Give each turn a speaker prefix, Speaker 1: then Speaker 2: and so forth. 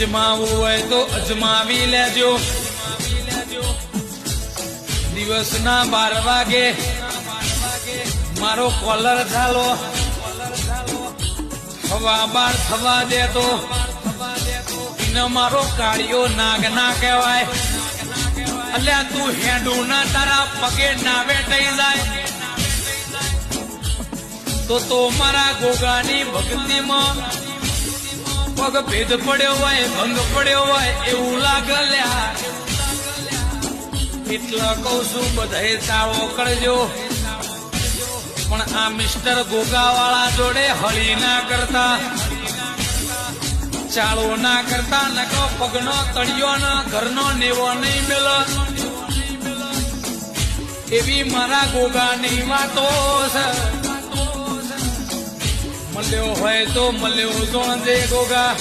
Speaker 1: અજમાવું હોય તો અજમાવી લેજો. દિવસના 12 વાગે મારો કોલર ચાલો, હવા બાર થવા દેતો એને મારો કાળિયો નાગ ના કહેવાય. અલ્યા તું હેડું ના તારા પગે ના વેટાઈ જાય તો મારા ગોગાની ભક્તિમાં પગ ભેદ પડ્યો હોય, ભંગ પડ્યો હોય એવું લાગે લ્યા. એટલે કઉ છું બધાએ ચાળો કરજો, પણ આ મિસ્ટર ગોગાવાળા જોડે હળી ના કરતા, ચાળો ના કરતા. નકો પગનો તળિયો ના ઘરનો નેવો નહીં મેલો એવી મારા ગોગાની વાતો છે. મળ્યો હોય તો મળ્યો જોણ દે ગોગા.